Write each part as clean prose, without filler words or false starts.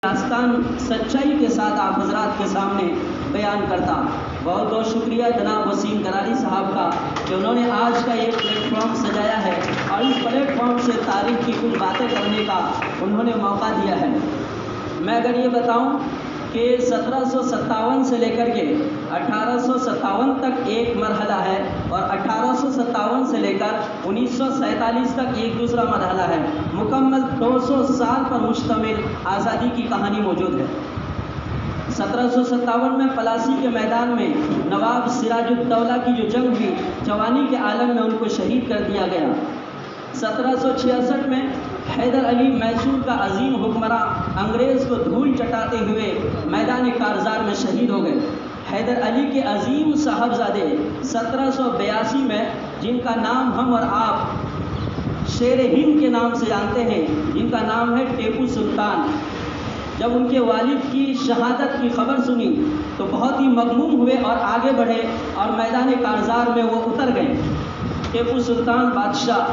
داستان سچائی کے ساتھ آپ حضرات کے سامنے بیان کرتا۔ بہت بہت شکریہ جناب وسیم کراری صاحب کا کہ انہوں نے آج کا یہ پلیٹ فارم سجایا ہے اور اس پلیٹ فارم سے تاریخ کی کچھ باتیں کرنے کا انہوں نے موقع دیا ہے۔ میں اگر یہ بتاؤں کہ 1757 سے لے کر کے 1857 تک ایک مرحلہ ہے اور 1857 سے لے کر 1947 تک ایک دوسرا مرحلہ ہے، مکمل 200 سال پر مشتمل آزادی کی کہانی موجود ہے۔ 1757 میں پلاسی کے میدان میں نواب سراج الدولہ کی جو جنگ ہوئی، جوانی کے عالم میں ان کو شہید کر دیا گیا۔ 1766 میں حیدر علی میسور کا عظیم حکمراں انگریز کو دھول چٹاتے ہوئے میدان کارزار میں شہید ہو گئے۔ حیدر علی کے عظیم صاحبزادے 1782 میں، جن کا نام ہم اور آپ شیر ہند کے نام سے جانتے ہیں، جن کا نام ہے ٹیپو سلطان، جب ان کے والد کی شہادت کی خبر سنی تو بہت ہی مغموم ہوئے اور آگے بڑھے اور میدان کارزار میں وہ اتر گئے۔ ٹیپو سلطان بادشاہ،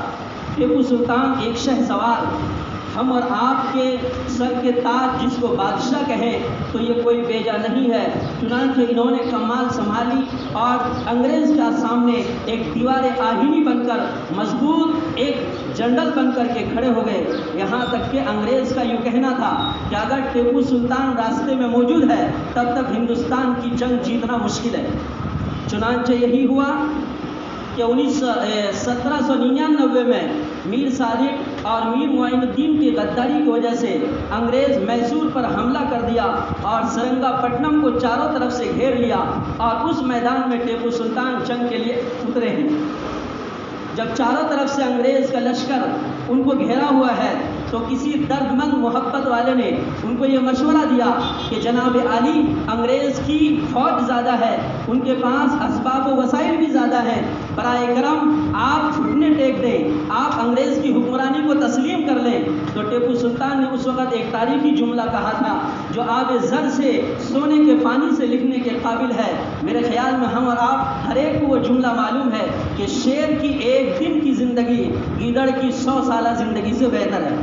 ٹیپو سلطان ایک شہسوار، ہم اور آپ کے سر کے تاج جس کو بادشاہ کہیں تو یہ کوئی بیجا نہیں ہے۔ چنانچہ انہوں نے کمال سنبھالی اور انگریز کے سامنے ایک دیوار آہینی بن کر، مضبوط ایک جنرل بن کر کے کھڑے ہو گئے۔ یہاں تک کہ انگریز کا یوں کہنا تھا کہ اگر ٹیپو سلطان راستے میں موجود ہے تب تک ہندوستان کی جنگ جیتنا مشکل ہے۔ چنانچہ یہی ہوا کہ 1799 میں میر صادق اور میر معین الدین کی غداری کی وجہ سے انگریز میسور پر حملہ کر دیا اور سرنگا پٹنم کو چاروں طرف سے گھیر لیا اور اس میدان میں ٹیپو سلطان جنگ کے لیے اترے ہیں۔ جب چاروں طرف سے انگریز کا لشکر ان کو گھیرا ہوا ہے تو کسی درد مند محبت والے نے ان کو یہ مشورہ دیا کہ جناب عالی، انگریز کی فوج زیادہ ہے، ان کے پاس اسباب و وسائل بھی زیادہ ہیں، برائے کرم آپ گھٹنے ٹیک دیں، آپ انگریز کی حکمرانی کو تسلیم کر لیں۔ تو ٹیپو سلطان نے اس وقت ایک تاریخی جملہ کہا تھا جو آب زر سے سونے کے پانی سے لکھنے کے قابل ہے۔ میرے خیال میں ہم اور آپ ہر ایک کو وہ جملہ معلوم ہے کہ شیر کی ایک دن کی زندگی گیدڑ کی 100 سالہ زندگی سے بہتر ہے۔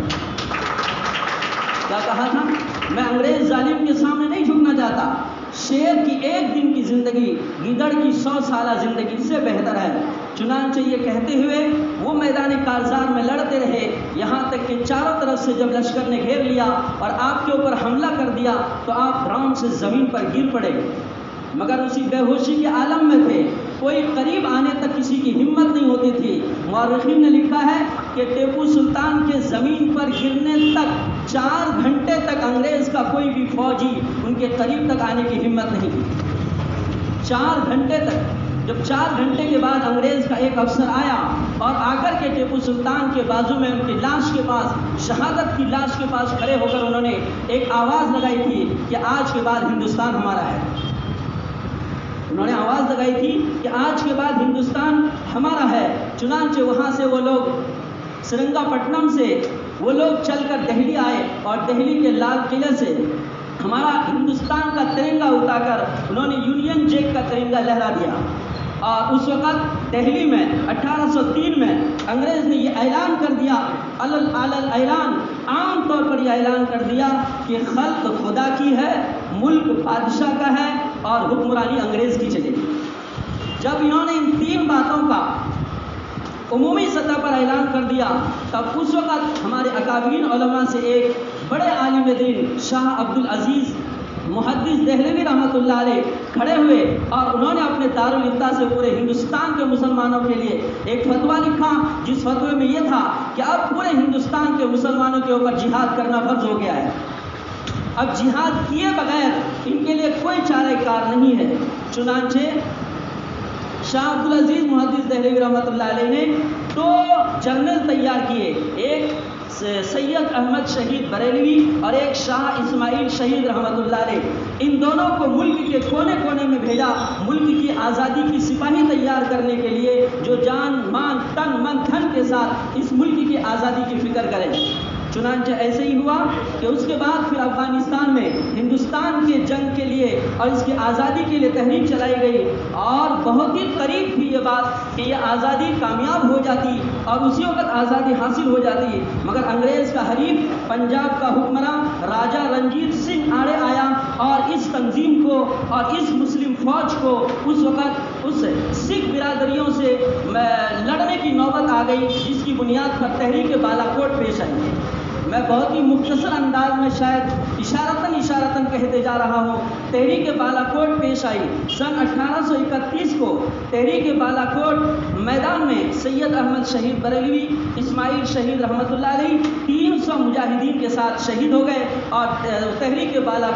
کیا کہا تھا؟ میں انگریز ظالم کے سامنے نہیں جھکنا چاہتا، شیر کی ایک دن کی زندگی گیدڑ کی 100 سالہ زندگی سے بہتر ہے۔ چنانچہ یہ کہتے ہوئے وہ میدان کارزار میں لڑتے رہے، یہاں تک کہ چاروں طرف سے جب لشکر نے گھیر لیا اور آپ کے اوپر حملہ کر دیا تو آپ آرام سے زمین پر گر پڑے، مگر اسی بے ہوشی کے عالم میں تھے، کوئی قریب آنے تک کسی کی ہمت نہیں ہوتی تھی۔ مورخین نے لکھا ہے کہ ٹیپو سلطان کے زمین پر گرنے تک 4 گھنٹے تک انگریز کا کوئی بھی فوجی ان کے قریب تک آنے کی ہمت نہیں تھی۔ 4 گھنٹے تک۔ جب 4 گھنٹے کے بعد انگریز کا ایک افسر آیا اور آ کر کے ٹیپو سلطان کے بازو میں ان کی لاش کے پاس، شہادت کی لاش کے پاس کھڑے ہو کر انہوں نے ایک آواز لگائی تھی کہ آج کے بعد ہندوستان ہمارا ہے۔ انہوں نے آواز لگائی تھی کہ آج کے بعد ہندوستان ہمارا ہے۔ چنانچہ وہاں سے وہ لوگ سرنگا پٹنم سے وہ لوگ چل کر دہلی آئے اور دہلی کے لال قلعے سے ہمارا ہندوستان کا ترنگا اٹھا کر انہوں نے یونین جیک کا ترنگا لہرا دیا۔ اور اس وقت دہلی میں 1803 میں انگریز نے یہ اعلان کر دیا، اعلان عام طور پر یہ اعلان کر دیا کہ خلق خدا کی ہے، ملک بادشاہ کا ہے اور حکمرانی انگریز کی چلے گی۔ جب انہوں نے ان 3 باتوں کا عمومی سطح پر اعلان کر دیا تب اس وقت ہمارے اکابرین علماء سے ایک بڑے عالم دین شاہ عبدالعزیز محدث دہلوی رحمۃ اللہ علیہ کھڑے ہوئے اور انہوں نے اپنے دارالافتاء سے پورے ہندوستان کے مسلمانوں کے لیے ایک فتویٰ لکھا، جس فتوے میں یہ تھا کہ اب پورے ہندوستان کے مسلمانوں کے اوپر جہاد کرنا فرض ہو گیا ہے، اب جہاد کیے بغیر ان کے لیے کوئی چارہ کار نہیں ہے۔ چنانچہ شاہ عبدالعزیز محدث دہلوی رحمۃ اللہ علیہ نے 2 جنرل تیار کیے، ایک سید احمد شہید بریلوی اور ایک شاہ اسماعیل شہید رحمۃ اللہ علیہ۔ ان دونوں کو ملک کے کونے کونے میں بھیجا، ملک کی آزادی کی سپاہی تیار کرنے کے لیے جو جان مان تن من دھن کے ساتھ اس ملک کی آزادی کی فکر کریں۔ چنانچہ ایسے ہی ہوا کہ اس کے بعد پھر افغانستان میں ہندوستان کے جنگ کے لیے اور اس کی آزادی کے لیے تحریک چلائی گئی اور بہت ہی قریب تھی یہ بات کہ یہ آزادی کامیاب ہو جاتی اور اسی وقت آزادی حاصل ہو جاتی، مگر انگریز کا حریف پنجاب کا حکمراں راجہ رنجیت سنگھ آڑے آیا اور اس تنظیم کو اور اس مسلم فوج کو اس وقت اس سکھ برادریوں سے لڑنے کی نوبت آ گئی، جس کی بنیاد پر تحریک بالا کوٹ پیش آئی۔ میں بہت ہی مختصر انداز میں شاید اشارتاً کہتے جا رہا ہوں۔ تحریک بالا کوٹ پیش آئی سن 1831 کو۔ تحریک بالا کوٹ میدان میں سید احمد شہید بریلوی، اسماعیل شہید رحمۃ اللہ علیہ 300 مجاہدین کے ساتھ شہید ہو گئے اور تحریک بالا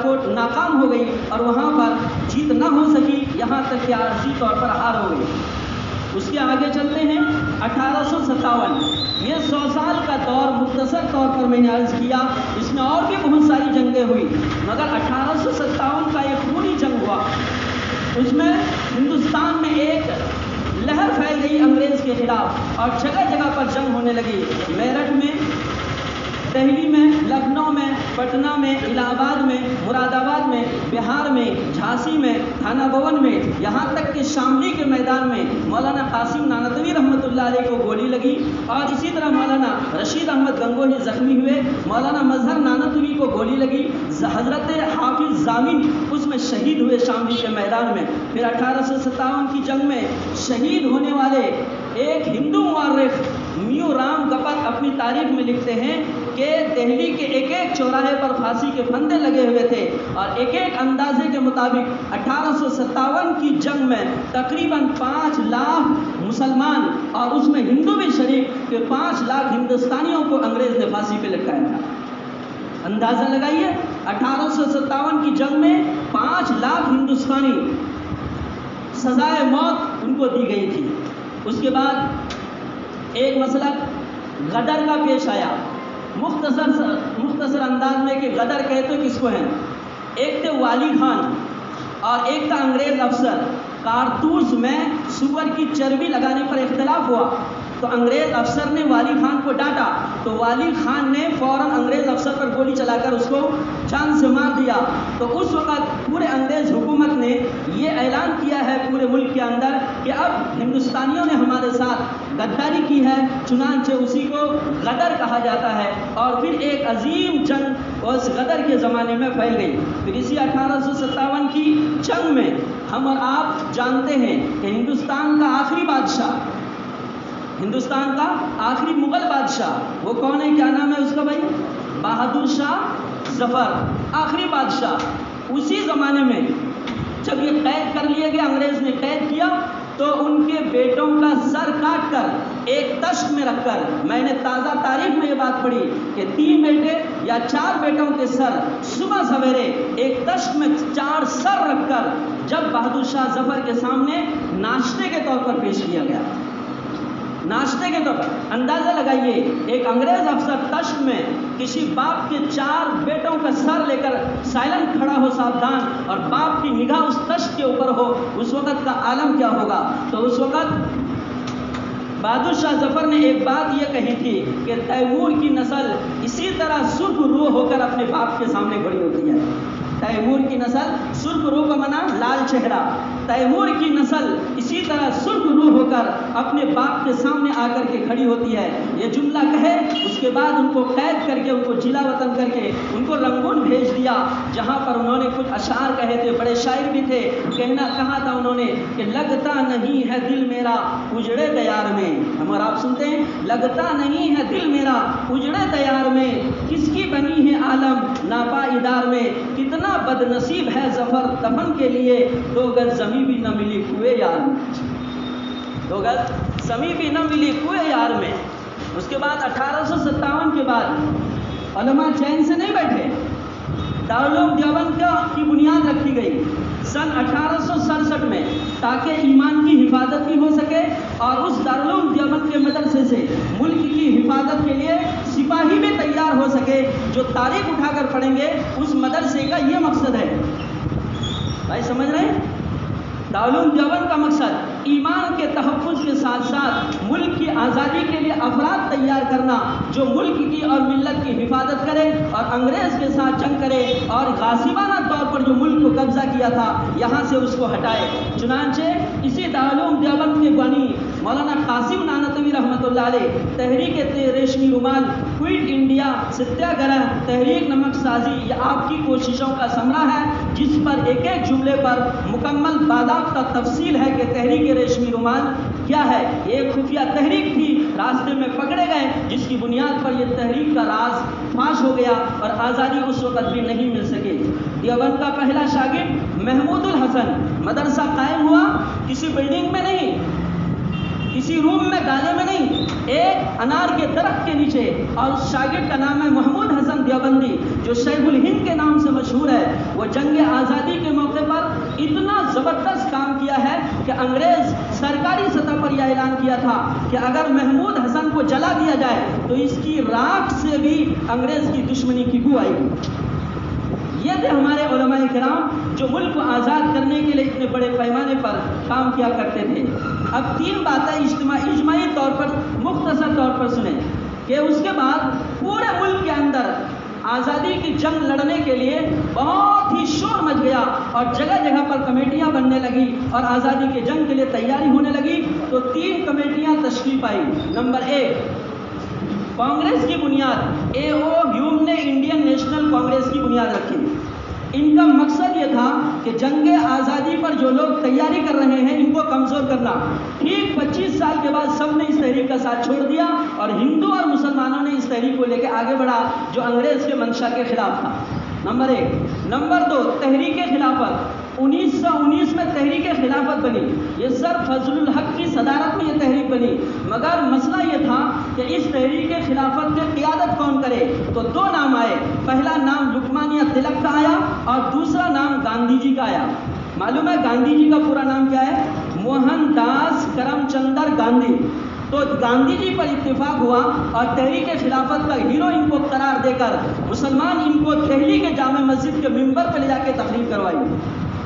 کوٹ ناکام ہو گئی اور وہاں پر جیت نہ ہو سکی، یہاں تک کہ عارضی طور پر ہار ہو گئی۔ اس کے آگے چلتے ہیں 1857، یہ 100 سال کا دور مختصر طور پر میں نے عرض کیا، اس میں اور بھی بہت ساری جنگیں ہوئی، مگر 1857 کا ایک پوری جنگ ہوا، اس میں ہندوستان میں ایک لہر پھیل گئی انگریز کے خلاف اور جگہ جگہ پر جنگ ہونے لگی۔ میرٹھ میں، دہلی میں، لکھنؤ میں، پٹنہ میں، الہ آباد میں، مراد آباد میں، بہار میں، جھانسی میں، تھانہ بھون میں، یہاں تک کہ شاملی کے میدان میں مولانا قاسم نانوتوی رحمۃ اللہ علیہ کو گولی لگی اور اسی طرح مولانا رشید احمد گنگوہی زخمی ہوئے، مولانا مظہر نانوتوی کو گولی لگی، حضرت حافظ ضامن اس میں شہید ہوئے شاملی کے میدان میں۔ پھر 1857 کی جنگ میں شہید ہونے والے ایک ہندو مورخ میو رام گپت اپنی تاریخ میں لکھتے ہیں کہ دہلی کے ایک ایک چوراہے پر پھانسی کے پھندے لگے ہوئے تھے اور ایک ایک اندازے کے مطابق 1857 کی جنگ میں تقریباً 5 لاکھ مسلمان اور اس میں ہندو بھی شریک کہ 5 لاکھ ہندوستانیوں کو انگریز نے پھانسی پہ لٹکایا تھا۔ اندازہ لگائیے 1857 کی جنگ میں 5 لاکھ ہندوستانی سزائے موت ان کو دی گئی تھی۔ اس کے بعد ایک مسئلہ غدر کا پیش آیا، مختصر انداز میں کہ غدر کہتے کس کو ہیں؟ ایک تھے والی خان اور ایک تھا انگریز افسر۔ کارتوس میں سور کی چربی لگانے پر اختلاف ہوا تو انگریز افسر نے والی خان کو ڈانٹا تو والی خان نے فوراً انگریز افسر پر گولی چلا کر اس کو جان سے مار دیا۔ تو اس وقت پورے انگریز حکومت نے یہ اعلان کیا ہے پورے ملک کے اندر کہ اب ہندوستانیوں نے ہمارے ساتھ غداری کی ہے، چنانچہ اسی کو غدر کہا جاتا ہے اور پھر ایک عظیم جنگ اس غدر کے زمانے میں پھیل گئی۔ پھر اسی 1857 کی جنگ میں ہم اور آپ جانتے ہیں کہ ہندوستان کا آخری مغل بادشاہ وہ کون ہے؟ کیا نام ہے اس کا بھائی؟ بہادر شاہ ظفر، آخری بادشاہ۔ اسی زمانے میں جب یہ قید کر لیے گئے، انگریز نے قید کیا تو ان کے بیٹوں کا سر کاٹ کر ایک تشت میں رکھ کر، میں نے تازہ تاریخ میں یہ بات پڑھی کہ 3 بیٹے یا 4 بیٹوں کے سر صبح سویرے ایک تشت میں 4 سر رکھ کر جب بہادر شاہ ظفر کے سامنے ناشتے کے طور پر پیش کیا گیا۔ ناشتے کے طور پر اندازہ لگائیے، ایک انگریز افسر تشت میں کسی باپ کے 4 بیٹوں کا سر لے کر سائلنٹ کھڑا ہو ساودھان اور باپ کی نگاہ اس تشت کے اوپر ہو، اس وقت کا عالم کیا ہوگا؟ تو اس وقت بہادر شاہ ظفر نے ایک بات یہ کہی تھی کہ تیمور کی نسل اسی طرح سرخ روح ہو کر اپنے باپ کے سامنے کھڑی ہوتی ہے۔ تیمور کی نسل، سرخ روح کا معنی لال چہرہ، تیمور کی نسل اسی طرح سرخ روح ہو کر اپنے باپ کے سامنے آ کر کے کھڑی ہوتی ہے۔ یہ جملہ کہے اس کے بعد ان کو قید کر کے، ان کو جلا وطن کر کے ان کو رنگون بھیج دیا، جہاں پر انہوں نے کچھ اشعار کہے تھے، بڑے شاعر بھی تھے۔ کہا تھا انہوں نے کہ لگتا نہیں ہے دل میرا اجڑے دیار میں، ہم اور آپ سنتے ہیں، لگتا نہیں ہے دل میرا اجڑے دیار میں، کس کی بنی ہے عالم ناپائیدار میں، کتنا بد نصیب ہے ظفر دفن کے لیے، 2 گز زمین بھی نہ ملی کوئے یار میں، 2 گز زمین بھی نہ ملی کوئے یار میں۔ اس کے بعد 1857 کے بعد علماء چین سے نہیں بیٹھے، دارالعلوم دیوبند کی بنیاد رکھی گئی سن 1867 میں تاکہ ایمان کی حفاظت بھی ہو سکے اور اس دارالعلوم دیوبند کے مدرسے سے ملک کی حفاظت کے لیے سپاہی بھی تیار ہو سکے جو تاریخ اٹھا کر پڑھیں گے۔ اس مدرسے کا یہ مقصد ہے، بھائی سمجھ رہے ہیں؟ دارالعلوم دیوبند کا مقصد ایمان کے تحفظ کے ساتھ ساتھ ملک کی آزادی کے لیے افراد تیار کرنا جو ملک کی اور ملت کی حفاظت کرے اور انگریز کے ساتھ جنگ کرے اور غاصبانہ طور پر جو ملک کو قبضہ کیا تھا یہاں سے اس کو ہٹائے۔ چنانچہ اسی دارالعلوم دیوبند کے بانی مولانا قاسم نانوتوی رحمۃ اللہ علیہ تحریک ریشمی رومال، کوئٹ انڈیا ستیہ گرہ، تحریک نمک سازی، یہ آپ کی کوششوں کا ثمرہ ہے، جس پر ایک ایک جملے پر مکمل باضابطہ تفصیل ہے کہ تحریک ریشمی رومال کیا ہے۔ ایک خفیہ تحریک تھی، راستے میں پکڑے گئے، جس کی بنیاد پر یہ تحریک کا راز فاش ہو گیا اور آزادی اس وقت بھی نہیں مل سکی۔ دیوبند کا پہلا شاگرد محمود الحسن، مدرسہ قائم ہوا کسی بلڈنگ میں نہیں، کسی روم میں گالے میں نہیں، ایک انار کے درخت کے نیچے، اور اس شاگرد کا نام ہے محمود حسن دیوبندی، جو شیخ الہند کے نام سے مشہور ہے۔ وہ جنگ آزادی کے موقع پر اتنا زبردست کام کیا ہے کہ انگریز سرکاری سطح پر یہ اعلان کیا تھا کہ اگر محمود حسن کو جلا دیا جائے تو اس کی راکھ سے بھی انگریز کی دشمنی کی بو آئے گی۔ یہ تھے ہمارے علماء کرام جو ملک کو آزاد کرنے کے لیے اتنے بڑے پیمانے پر کام کیا کرتے تھے۔ اب تین باتیں اجتماعی طور پر مختصر طور پر سنیں کہ اس کے بعد پورے ملک کے اندر آزادی کی جنگ لڑنے کے لیے بہت ہی شور مچ گیا اور جگہ جگہ پر کمیٹیاں بننے لگی اور آزادی کی جنگ کے لیے تیاری ہونے لگی۔ تو تین کمیٹیاں تشکیل پائی۔ نمبر ایک، کانگریس کی بنیاد اے او ہیوم نے انڈین نیشنل کانگریس کی بنیاد رکھی۔ ان کا مقصد یہ تھا کہ جنگ آزادی پر جو لوگ تیاری کر رہے ہیں ان کو کمزور کرنا۔ ٹھیک 25 سال کے بعد سب نے اس تحریک کا ساتھ چھوڑ دیا اور ہندو اور مسلمانوں نے اس تحریک کو لے کے آگے بڑھا جو انگریز کے منشا کے خلاف تھا۔ نمبر ایک۔ نمبر دو، تحریک خلافت۔ 1919 میں تحریک خلافت بنی۔ یہ سر فضل الحق کی صدارت میں یہ تحریک بنی، مگر مسئلہ یہ تھا کہ اس تحریک خلافت کی قیادت کون کرے؟ تو دو نام آئے، پہلا نام لکمانیہ تلک کا آیا اور دوسرا نام گاندھی جی کا آیا۔ معلوم ہے گاندھی جی کا پورا نام کیا ہے؟ موہن داس کرم چندر گاندھی۔ تو گاندھی جی پر اتفاق ہوا اور تحریک خلافت کا ہیرو ان کو قرار دے کر مسلمان ان کو دہلی کے جامع مسجد کے ممبر پہ لے جا کے تقریر کروائی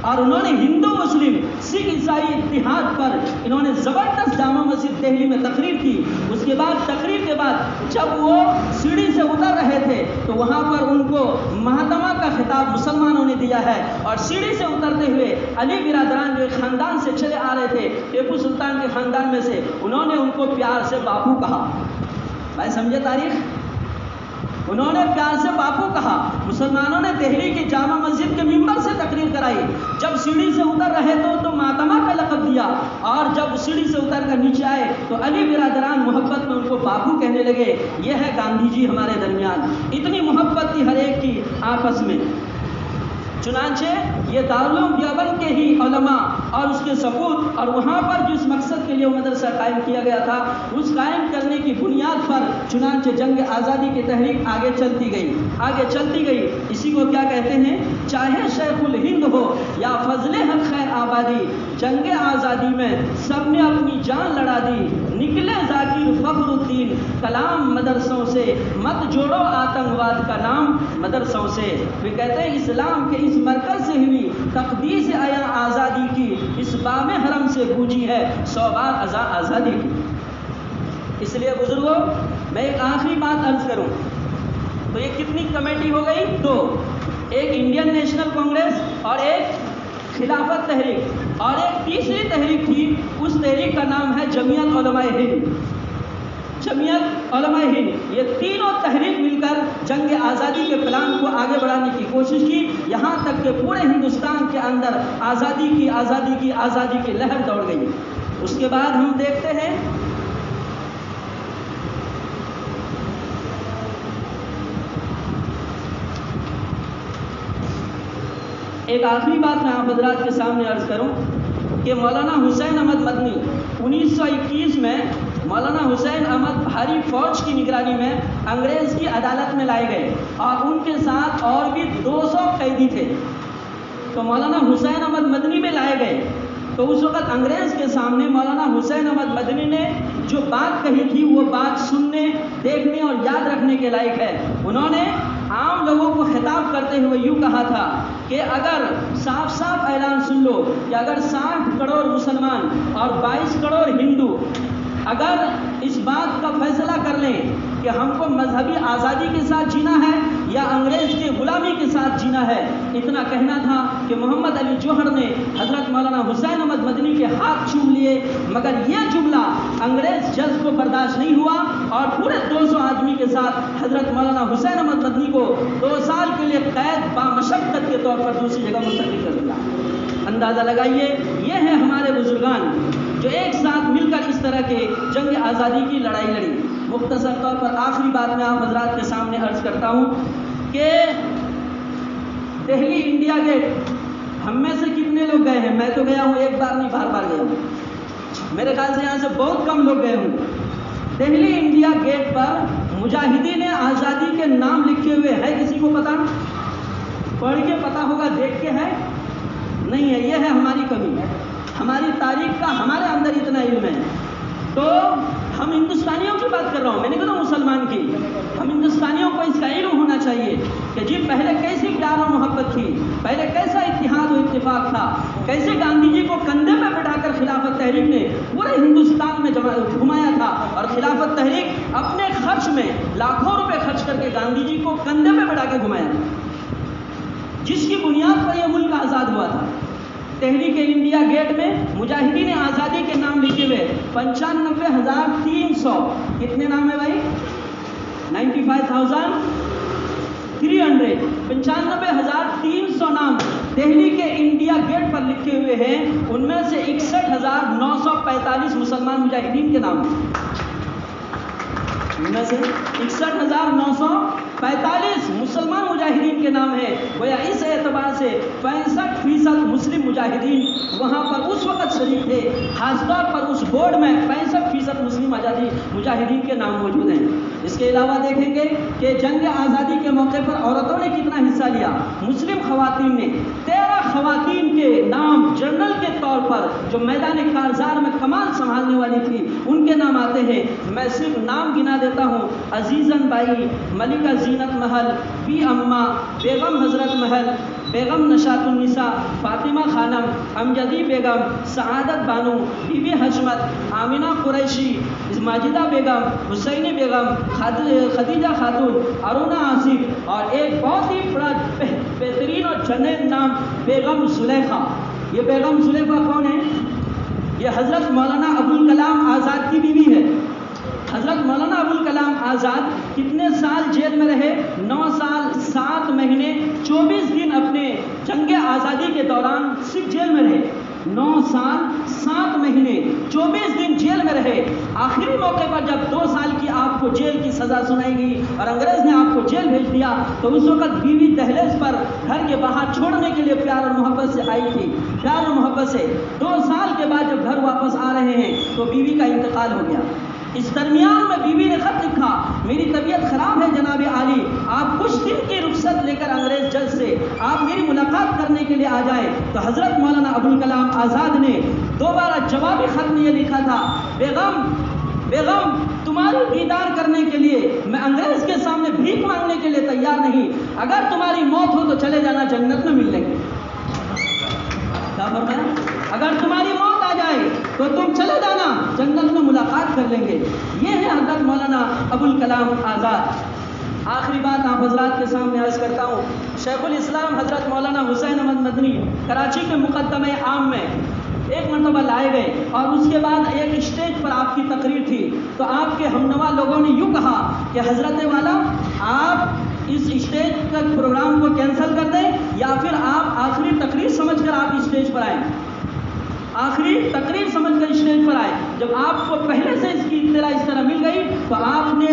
اور انہوں نے ہندو مسلم سکھ عیسائی اتحاد پر انہوں نے زبردست جامع مسجد دہلی میں تقریر کی۔ اس کے بعد تقریر کے بعد جب وہ سیڑھی سے اتر رہے تھے تو وہاں پر ان کو مہاتما کا خطاب مسلمانوں نے دیا ہے، اور سیڑھی سے اترتے ہوئے علی برادران جو ایک خاندان سے چلے آ رہے تھے ٹیپو سلطان کے خاندان میں سے، انہوں نے ان کو پیار سے باپو کہا۔ بھائی سمجھے تاریخ؟ انہوں نے پیار سے باپو کہا۔ مسلمانوں نے دہلی کی جامع مسجد کے ممبر سے تقریر کرائی۔ جب سیڑھی سے اتر رہے تو ماتما کا لقب دیا، اور جب سیڑھی سے اتر کر نیچے آئے تو علی برادران محبت میں ان کو باپو کہنے لگے۔ یہ ہے گاندھی جی ہمارے درمیان، اتنی محبت تھی ہر ایک کی آپس میں۔ چنانچہ یہ دارالعلوم دیوبند کے ہی علماء اور اس کے سپوت اور وہاں پر جس مقصد کے لیے وہ مدرسہ قائم کیا گیا تھا اس قائم کرنے کی بنیاد پر چنانچہ جنگ آزادی کی تحریک آگے چلتی گئی۔ اسی کو کیا کہتے ہیں؟ چاہے شیخ الہند ہو یا فضل حق خیر آبادی، جنگ آزادی میں سب نے اپنی جان لڑا دی، نکلے ذاکر فخر الدین کلام مدرسوں سے، مت جوڑو آتنکواد کا نام مدرسوں سے۔ پھر کہتے ہیں اسلام کے اس مرکز سے ہوئی تقدیس آیا آزادی کی، اس بام حرم سے گونجی ہے 100 بار ازاں آزادی کی۔ اس لیے بزرگوں میں ایک آخری بات عرض کروں تو یہ کتنی کمیٹی ہو گئی؟ دو، ایک انڈین نیشنل کانگریس اور ایک خلافت تحریک، اور ایک تیسری تحریک تھی، اس تحریک کا نام ہے جمعیت علماء ہند۔ جمعیت علماء ہند، یہ تینوں تحریک مل کر جنگ آزادی کے پلان کو آگے بڑھانے کی کوشش کی، یہاں تک کہ پورے ہندوستان کے اندر آزادی کی لہر دوڑ گئی۔ اس کے بعد ہم دیکھتے ہیں ایک آخری بات میں آپ حضرات کے سامنے عرض کروں کہ مولانا حسین احمد مدنی 1921 میں مولانا حسین احمد بھاری فوج کی نگرانی میں انگریز کی عدالت میں لائے گئے اور ان کے ساتھ اور بھی 200 قیدی تھے۔ تو مولانا حسین احمد مدنی میں لائے گئے تو اس وقت انگریز کے سامنے مولانا حسین احمد مدنی نے جو بات کہی تھی وہ بات سننے، دیکھنے اور یاد رکھنے کے لائق ہے۔ انہوں نے عام لوگوں کو خطاب کرتے ہوئے یوں کہا تھا کہ اگر صاف اعلان سن لو کہ اگر 60 کروڑ مسلمان اور 22 کروڑ ہندو اگر اس بات کا فیصلہ کر لیں کہ ہم کو مذہبی آزادی کے ساتھ جینا ہے یا انگریز کی غلامی غلامی کے ساتھ جینا ہے۔ اتنا کہنا تھا کہ محمد علی جوہر نے حضرت مولانا حسین احمد مدنی کے ہاتھ چوم لیے، مگر یہ جملہ انگریز جج کو برداشت نہیں ہوا اور پورے 200 آدمی کے ساتھ حضرت مولانا حسین احمد مدنی کو 2 سال کے لیے قید بامشقت کے طور پر دوسری جگہ منتقل کر دیا۔ اندازہ لگائیے، یہ ہیں ہمارے بزرگان جو ایک ساتھ مل کر اس طرح کے جنگ آزادی کی لڑائی لڑی۔ مختصر طور پر آخری بات میں آپ حضرات کے سامنے عرض کرتا ہوں کہ دہلی انڈیا گیٹ ہم میں سے کتنے لوگ گئے ہیں؟ میں تو گیا ہوں، ایک بار نہیں بار بار گیا ہوں، میرے خیال سے یہاں سے بہت کم لوگ گئے ہوں۔ دہلی انڈیا گیٹ پر مجاہدین آزادی کے نام لکھے ہوئے ہے، کسی کو پتا؟ پڑھ کے پتا ہوگا، دیکھ کے ہے نہیں ہے؟ یہ ہے ہماری کمی، ہماری تاریخ کا ہمارے اندر اتنا علم ہے۔ تو ہم ہندوستانیوں کی بات کر رہا ہوں، میں نے کہا مسلمان کی، ہم ہندوستانیوں کو اس کا علم ہونا چاہیے کہ جی پہلے کیسی پیار و محبت تھی، پہلے کیسا اتحاد و اتفاق تھا، کیسے گاندھی جی کو کندھے پہ بٹھا کر خلافت تحریک نے پورے ہندوستان میں گھمایا تھا، اور خلافت تحریک اپنے خرچ میں لاکھوں روپے خرچ کر کے گاندھی جی کو کندھے پہ بٹھا کے گھمایا تھا، جس کی بنیاد پر یہ ملک آزاد ہوا تھا۔ تحریک انڈیا گیٹ میں مجاہدین آزادی کے نام لکھے ہوئے 95,300، کتنے نام ہے بھائی؟ 95,300، 95,300 نام دہلی کے انڈیا گیٹ پر لکھے ہوئے ہیں۔ ان میں سے 61,945 مسلمان مجاہدین کے نام ہیں، ان میں سے 61,945 مسلمان مجاہدین کے نام ہیں۔ گویا اس اعتبار سے 65% مسلم مجاہدین وہاں پر اس وقت شریک تھے، خاص طور پر اس بورڈ میں 65% مسلم مجاہدین کے نام موجود ہیں۔ اس کے علاوہ دیکھیں گے کہ جنگ آزادی کے موقع پر عورتوں نے کتنا حصہ لیا۔ مسلم خواتین نے 13 خواتین کے نام جنرل کے طور پر جو میدان کارزار میں کمان سنبھالنے والی تھی ان کے نام آتے ہیں۔ میں صرف نام گنا دیتا ہوں: عزیزن by, Mallika Zeenat Mahal, be اما، بیگم حضرت محل، بیگم نشاط النساء، فاطمہ خانم، امجدی بیگم، سعادت بانو، بی بی حشمت، آمینہ قریشی، ماجدہ بیگم، حسینی بیگم، خدیجہ خاتون، ارونا آصف، اور ایک بہت ہی بڑا بہترین اور جنید نام بیگم زلیخا۔ یہ بیگم زلیخا کون ہے؟ یہ حضرت مولانا ابوالکلام آزاد کی بیوی ہے۔ حضرت مولانا ابوالکلام آزاد کتنے سال جیل میں رہے؟ 9 سال 7 مہینے 24 دن اپنے جنگ آزادی کے دوران صرف جیل میں رہے۔ 9 سال 7 مہینے 24 دن جیل میں رہے۔ آخری موقع پر جب 2 سال کی آپ کو جیل کی سزا سنائی گئی اور انگریز نے آپ کو جیل بھیج دیا تو اس وقت بیوی دہلیز پر گھر کے باہر چھوڑنے کے لیے پیار اور محبت سے آئی تھی، پیار اور محبت سے۔ 2 سال کے بعد جب گھر واپس آ رہے ہیں تو بیوی کا انتقال ہو گیا۔ اس درمیان میں بیوی نے خط لکھا: میری طبیعت خراب ہے جناب عالی، آپ کچھ دن کی رخصت لے کر انگریز جج سے آپ میری ملاقات کرنے کے لیے آ جائیں۔ تو حضرت مولانا ابوالکلام آزاد نے دوبارہ جوابی خط میں یہ لکھا تھا: بیگم تمہاری دیدار کرنے کے لیے میں انگریز کے سامنے بھیک مانگنے کے لیے تیار نہیں، اگر تمہاری موت ہو تو چلے جانا، جنت میں مل لیں گے۔ کیا فرمایا؟ اگر تمہاری موت آ جائے تو تم چلے جانا، جنت میں ملاقات کر لیں گے۔ یہ ہے حضرت مولانا ابوالکلام آزاد۔ آخری بات آپ حضرات کے سامنے عرض کرتا ہوں، شیخ الاسلام حضرت مولانا حسین احمد مدنی کراچی کے مقدمہ عام میں ایک مرتبہ لائے گئے اور اس کے بعد ایک اسٹیج پر آپ کی تقریر تھی تو آپ کے ہمنوا لوگوں نے یوں کہا کہ حضرت والا آپ اس اسٹیج کا پروگرام کو کینسل کر دیں یا پھر آپ آخری تقریر سمجھ کر آپ اسٹیج پر آئیں۔ آخری تقریر سمجھ کر اسٹیج پر آئے۔ جب آپ کو پہلے سے اس کی اطلاع اس طرح مل گئی تو آپ نے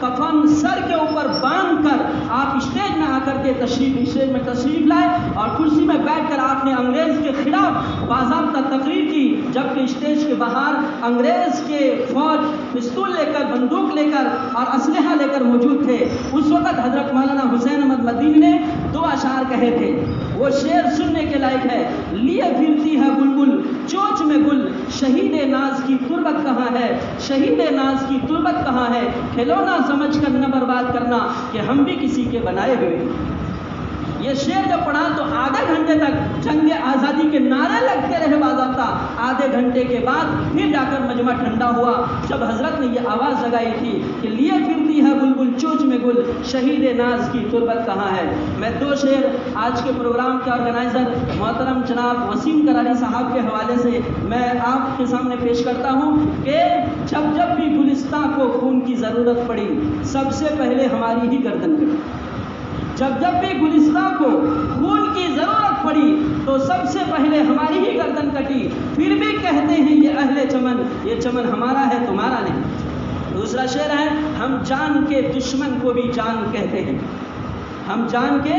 کفن سر کے اوپر باندھ کر آپ اسٹیج میں آ کر کے اسٹیج میں تشریف لائے اور کرسی میں بیٹھ کر آپ نے انگریز کے خلاف باضابطہ تقریر کی، جبکہ اسٹیج کے باہر انگریز کے فوج پستول لے کر، بندوق لے کر اور اسلحہ لے کر موجود تھے۔ اس وقت حضرت مولانا حسین احمد مدنی نے 2 اشعار کہے تھے، وہ شعر سننے کے لائق ہے: لیے پھرتی ہے بلبل چوچ میں گل، شہید ناز کی تربت کہاں ہے، شہید ناز کی تربت کہاں ہے، کھلونا سمجھ کر نہ برباد کرنا کہ ہم بھی کسی کے بنائے ہوئے۔ یہ شعر جب پڑھا تو آدھے گھنٹے تک جنگ آزادی کے نعرے لگتے رہے باضابطہ. آدھے گھنٹے کے بعد پھر جا کر مجمع ٹھنڈا ہوا جب حضرت نے یہ آواز لگائی تھی کہ لیے پھرتی ہے بلبل چوچ میں گل، شہید ناز کی تربت کہاں ہے. میں 2 شعر آج کے پروگرام کے آرگنائزر محترم جناب وسیم کراری صاحب کے حوالے سے میں آپ کے سامنے پیش کرتا ہوں کہ جب بھی گلستان کو خون کی ضرورت پڑی سب سے پہلے ہماری ہی گردن کٹی. جب بھی گلستان کو خون کی ضرورت پڑی تو سب سے پہلے ہماری ہی گردن کٹی. پھر بھی کہتے ہیں یہ اہل چمن، یہ چمن ہمارا ہے تمہارا نہیں. دوسرا شعر ہے ہم جان کے دشمن کو بھی جان کہتے ہیں، ہم جان کے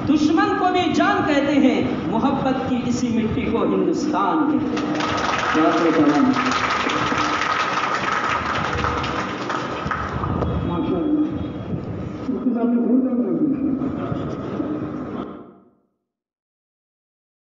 دشمن کو بھی جان کہتے ہیں، محبت کی اسی مٹی کو ہندوستان کہتے ہیں. ماشاء اللہ